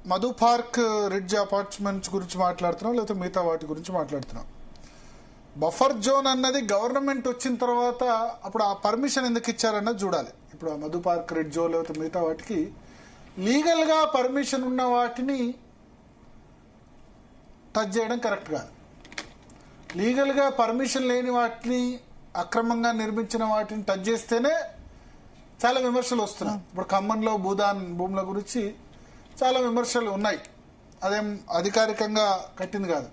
Madhu park ridge apartments గురించి మాట్లాడుతున్నాం, లేకపోతే మిగతా వాటి గురించి మాట్లాడుతున్నాం. బఫర్ జోన్ అన్నది గవర్నమెంట్ వచ్చిన తర్వాత అప్పుడు ఆ పర్మిషన్ ఎందుకు ఇచ్చారన్నది చూడాలి. ఇప్పుడు ఆ మధు పార్క్ రిడ్జ్ లేకపోతే మిగతా వాటికి లీగల్గా పర్మిషన్ ఉన్న వాటిని టచ్ చేయడం కరెక్ట్ కాదు. లీగల్గా పర్మిషన్ లేని వాటిని, అక్రమంగా నిర్మించిన వాటిని టచ్ చేస్తేనే చాలా విమర్శలు వస్తున్నాయి. ఇప్పుడు ఖమ్మంలో భూదాన్ భూముల గురించి చాలా విమర్శలు ఉన్నాయి. అదేం అధికారికంగా కట్టింది కాదు.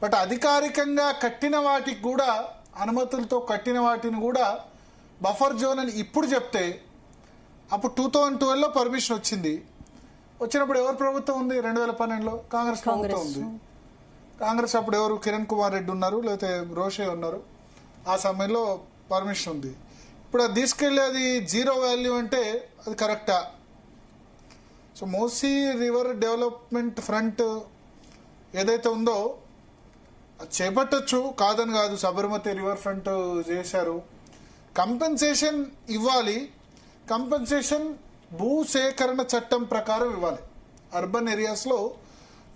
బట్ అధికారికంగా కట్టిన వాటికి కూడా, అనుమతులతో కట్టిన వాటిని కూడా బఫర్ జోన్ అని ఇప్పుడు చెప్తే, అప్పుడు 2012లో పర్మిషన్ వచ్చింది. వచ్చినప్పుడు ఎవరు ప్రభుత్వం ఉంది? 2012లో కాంగ్రెస్ ప్రభుత్వం ఉంది. కాంగ్రెస్ అప్పుడు ఎవరు? కిరణ్ కుమార్ రెడ్డి ఉన్నారు, లేకపోతే రోషే ఉన్నారు. ఆ సమయంలో పర్మిషన్ ఉంది. ఇప్పుడు అది తీసుకెళ్ళి అది జీరో వాల్యూ అంటే అది కరెక్టా? So Musi river development front ఏదైతే ఉందో అది చేపట్టచ్చు, కాదని కాదు. సబర్మతి రివర్ ఫ్రంట్ చేశారు. కంపెన్సేషన్ ఇవ్వాలి. కంపెన్సేషన్ భూసేకరణ చట్టం ప్రకారం ఇవ్వాలి. అర్బన్ ఏరియాస్లో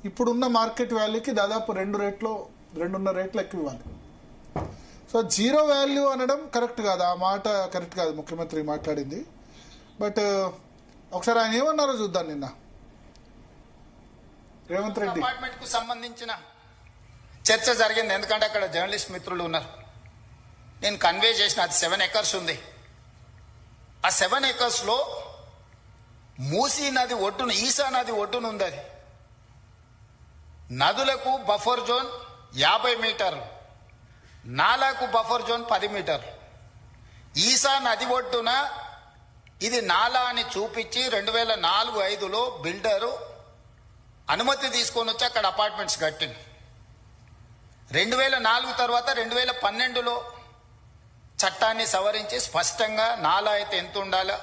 ఇప్పుడున్న మార్కెట్ వాల్యూకి దాదాపు 2.5 రెట్లు ఎక్కువ ఇవ్వాలి. సో జీరో వాల్యూ అనడం కరెక్ట్ కాదు. ఆ మాట కరెక్ట్ కాదు ముఖ్యమంత్రి మాట్లాడింది. బట్ ఒకసారి ఆయన ఏమన్నారో చూద్దాం. నిన్న రేవంత్ రెడ్డి అపార్ట్మెంట్ కు సంబంధించిన చర్చ జరిగింది. ఎందుకంటే అక్కడ జర్నలిస్ట్ మిత్రులు ఉన్నారు. నేను కన్వే చేసిన అది 7 acres ఉంది. ఆ 7 acres లో మూసీ నది ఒడ్డున, ఈసా నది ఒడ్డున ఉంది. అది నదులకు బఫర్ జోన్ 50 మీటర్లు, నాలాకు బఫర్ జోన్ 10 మీటర్లు. ఈసా నది ఒడ్డున ఇది నాలా అని చూపించి 2004-05లో బిల్డరు అనుమతి తీసుకొని వచ్చి అక్కడ అపార్ట్మెంట్స్ కట్టింది. 2004 తర్వాత 2012లో చట్టాన్ని సవరించి స్పష్టంగా నాలా అయితే ఎంత ఉండాలి,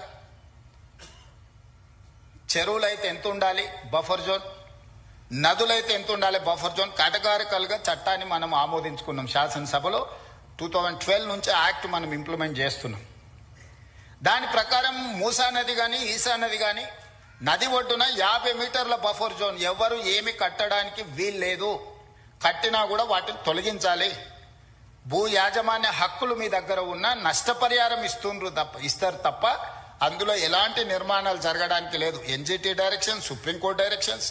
చెరువులు అయితే ఎంత ఉండాలి బఫర్ జోన్, నదులైతే ఎంత ఉండాలి బఫర్ జోన్, కేటగారికల్గా చట్టాన్ని మనం ఆమోదించుకున్నాం శాసనసభలో. 2012 నుంచి యాక్ట్ మనం ఇంప్లిమెంట్ చేస్తున్నాం. దాని ప్రకారం మూసా నది కానీ ఈసా నది కానీ నది ఒడ్డున 50 మీటర్ల బఫర్ జోన్, ఎవరు ఏమి కట్టడానికి వీల్లేదు. కట్టినా కూడా వాటిని తొలగించాలి. భూ యాజమాన్య హక్కులు మీ దగ్గర ఉన్న నష్టపరిహారం ఇస్తారు తప్ప అందులో ఎలాంటి నిర్మాణాలు జరగడానికి లేదు. NGT direction, supreme court directions,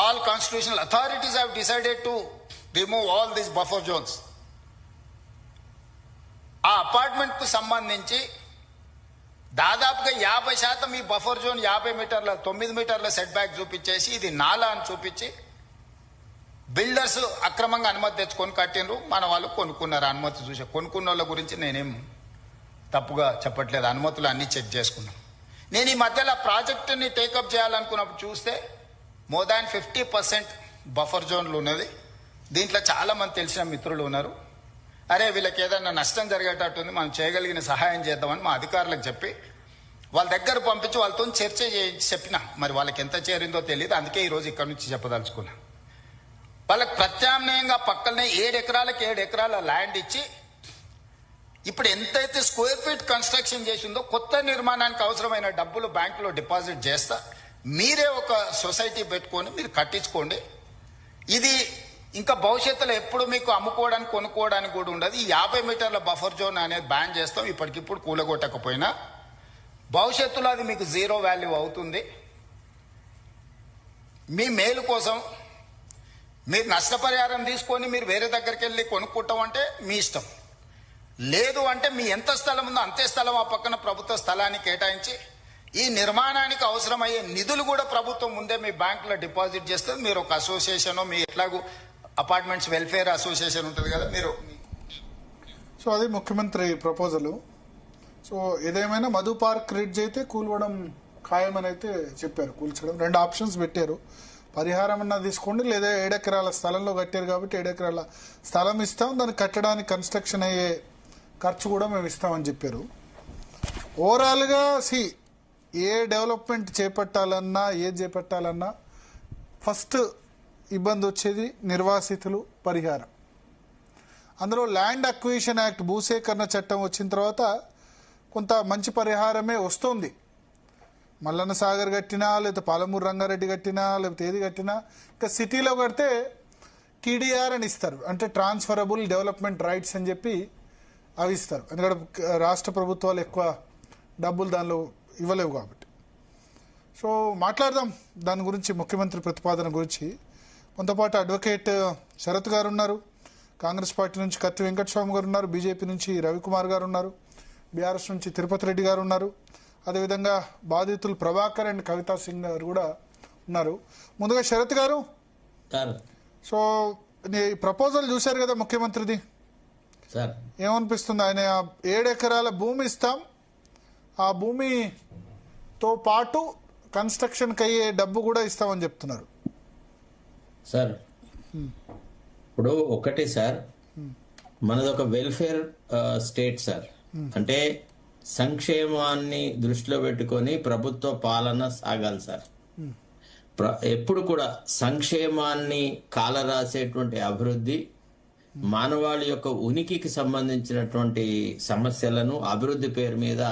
all constitutional authorities have decided to remove all these buffer zones. ఆ అపార్ట్మెంట్ కు సంబంధించి దాదాపుగా 50% ఈ బఫర్ జోన్ 50 మీటర్ల 9 మీటర్ల సెట్ బ్యాక్ చూపించేసి ఇది నాలా అని చూపించి బిల్డర్స్ అక్రమంగా అనుమతి తెచ్చుకొని కట్టినరు. మన వాళ్ళు కొనుక్కున్నారు. అనుమతి చూసే కొనుక్కున్న వాళ్ళ గురించి నేనేం తప్పుగా చెప్పట్లేదు. అనుమతులు అన్ని చెక్ చేసుకున్నాం. నేను ఈ మధ్యలో ప్రాజెక్టుని టేకప్ చేయాలనుకున్నప్పుడు చూస్తే మోర్ దాన్ 50% బఫర్ జోన్లు ఉన్నది. దీంట్లో చాలా మంది తెలిసిన మిత్రులు ఉన్నారు. అరే వీళ్ళకి ఏదైనా నష్టం జరిగేటట్టుంది, మనం చేయగలిగిన సహాయం చేద్దామని మా అధికారులకు చెప్పి వాళ్ళ దగ్గర పంపించి వాళ్ళతో చర్చ చెప్పిన. మరి వాళ్ళకి ఎంత చేరిందో తెలియదు. అందుకే ఈరోజు ఇక్కడ నుంచి చెప్పదలుచుకున్నా. వాళ్ళకి ప్రత్యామ్నాయంగా పక్కనే 7 ఎకరాలకు 7 ఎకరాల ల్యాండ్ ఇచ్చి ఇప్పుడు ఎంతైతే స్క్వేర్ ఫీట్ కన్స్ట్రక్షన్ చేసిందో కొత్త నిర్మాణానికి అవసరమైన డబ్బులు బ్యాంకులో డిపాజిట్ చేస్తా, మీరే ఒక సొసైటీ పెట్టుకొని మీరు కట్టించుకోండి. ఇది ఇంకా భవిష్యత్తులో ఎప్పుడు మీకు అమ్ముకోవడానికి కొనుక్కోవడానికి కూడా ఉండదు. ఈ 50 మీటర్ల బఫర్ జోన్ అనేది బ్యాన్ చేస్తాం. ఇప్పటికిప్పుడు కూలగొట్టకపోయినా భవిష్యత్తులో అది మీకు జీరో వాల్యూ అవుతుంది. మీ మేలు కోసం మీరు నష్టపరిహారం తీసుకొని మీరు వేరే దగ్గరికి వెళ్ళి కొనుక్కుంటాం అంటే మీ ఇష్టం. లేదు అంటే మీ ఎంత స్థలం ఉందో అంతే స్థలం ఆ పక్కన ప్రభుత్వ స్థలాన్ని కేటాయించి ఈ నిర్మాణానికి అవసరమయ్యే నిధులు కూడా ప్రభుత్వం ముందే మీ బ్యాంకులో డిపాజిట్ చేస్తుంది. మీరు ఒక అసోసియేషన్, మీ ఎట్లాగూ అపార్ట్మెంట్స్ వెల్ఫేర్ అసోసియేషన్ ఉంటుంది కదా మీరు. సో అది ముఖ్యమంత్రి ప్రపోజల్. సో ఏదేమైనా మధు పార్క్ రిడ్జ్ అయితే కూల్వడం ఖాయమని అయితే చెప్పారు. కూల్చడం 2 ఆప్షన్స్ పెట్టారు. పరిహారం అన్నా తీసుకోండి, లేదా 7 ఎకరాల స్థలంలో కట్టారు కాబట్టి 7 ఎకరాల స్థలం ఇస్తాం, దాన్ని కట్టడానికి కన్స్ట్రక్షన్ అయ్యే ఖర్చు కూడా మేము ఇస్తామని చెప్పారు. ఓవరాల్గా ఏ డెవలప్మెంట్ చేపట్టాలన్నా, ఏది చేపట్టాలన్నా ఫస్ట్ ఇబ్బంది వచ్చేది నిర్వాసితులు, పరిహారం. అందులో ల్యాండ్ అక్విజిషన్ యాక్ట్, భూసేకరణ చట్టం వచ్చిన తర్వాత కొంత మంచి పరిహారమే వస్తుంది. మల్లన్న సాగర్ కట్టినా లేకపోతే పాలమూరు రంగారెడ్డి కట్టినా లేకపోతే ఏది కట్టినా ఇంకా సిటీలో కడితే టీడీఆర్ అని ఇస్తారు, అంటే ట్రాన్స్ఫరబుల్ డెవలప్మెంట్ రైట్స్ అని చెప్పి అవి ఇస్తారు. ఎందుకంటే రాష్ట్ర ప్రభుత్వాలు ఎక్కువ డబ్బులు దానిలో ఇవ్వలేవు కాబట్టి. సో మాట్లాడదాం దాని గురించి, ముఖ్యమంత్రి ప్రతిపాదన గురించి. మనతో పాటు అడ్వకేట్ శరత్ గారు ఉన్నారు, కాంగ్రెస్ పార్టీ నుంచి కత్తి వెంకటస్వామి గారు ఉన్నారు, బీజేపీ నుంచి రవికుమార్ గారు ఉన్నారు, బీఆర్ఎస్ నుంచి తిరుపతి రెడ్డి గారు ఉన్నారు, అదేవిధంగా బాధితులు ప్రభాకర్ అండ్ కవితా సింగ్ గారు కూడా ఉన్నారు. ముందుగా శరత్ గారు, సో ఈ ప్రపోజల్ చూశారు కదా ముఖ్యమంత్రిది, సార్ ఏమనిపిస్తుంది? ఆయన 7 ఎకరాల భూమి ఇస్తాం, ఆ భూమితో పాటు కన్స్ట్రక్షన్కి అయ్యే డబ్బు కూడా ఇస్తామని చెప్తున్నారు. సార్ ఇప్పుడు ఒకటి సార్, మనది ఒక వెల్ఫేర్ స్టేట్ సార్. అంటే సంక్షేమాన్ని దృష్టిలో పెట్టుకొని ప్రభుత్వ పాలన సాగాలి సార్. ఎప్పుడు కూడా సంక్షేమాన్ని కాలరాసేటువంటి అభివృద్ధి, మానవాళి యొక్క ఉనికికి సంబంధించినటువంటి సమస్యలను అభివృద్ధి పేరు మీద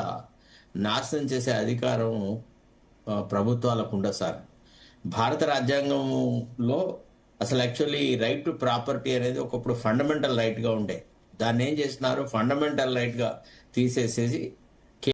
నాశనం చేసే అధికారం ప్రభుత్వాలకు ఉండదు సార్. భారత రాజ్యాంగంలో అసలు యాక్చువల్లీ రైట్ టు ప్రాపర్టీ అనేది ఒకప్పుడు ఫండమెంటల్ రైట్ గా ఉండే, దాన్ని ఏం చేస్తున్నారు, ఫండమెంటల్ రైట్ గా తీసేసేసి